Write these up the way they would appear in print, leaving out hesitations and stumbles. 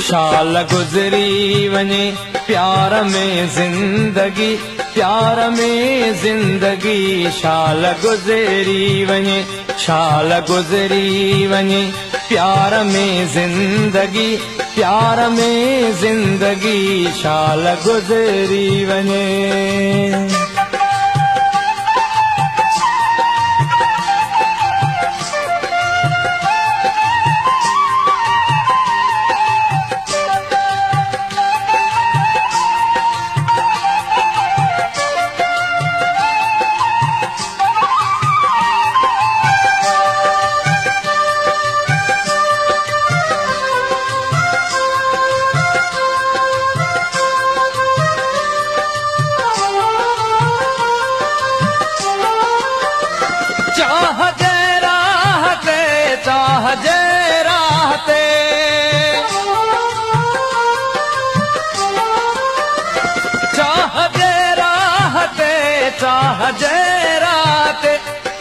शाल गुज़री वञे प्यार में ज़िंदगी, प्यार में ज़िंदगी शाल गुज़री वञे, शाल गुज़री वञे प्यार में ज़िंदगी, प्यार में ज़िंदगी शाल गुज़री वञे। चाह जे रात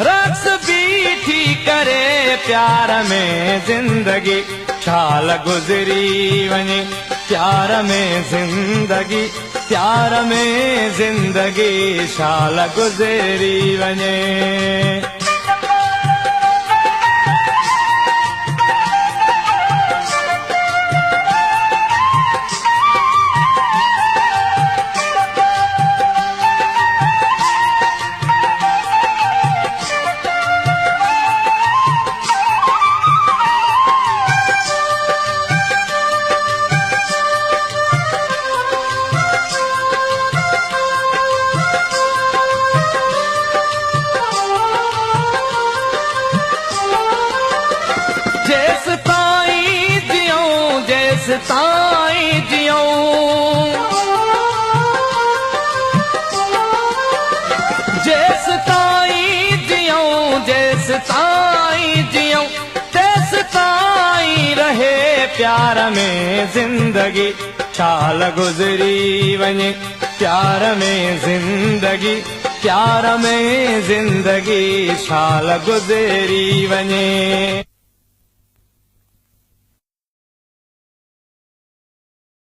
रक्स बीठी करे प्यार में ज़िंदगी, शाल गुज़री वञे प्यार में ज़िंदगी, प्यार में ज़िंदगी शाल गुज़री वञे। ताई जियूं जैस ताई जियूं, जैस ताई जियूं तैस ताई रहे प्यार में ज़िंदगी, शाल गुज़री वञे प्यार में ज़िंदगी, प्यार में ज़िंदगी शाल गुज़री वञे।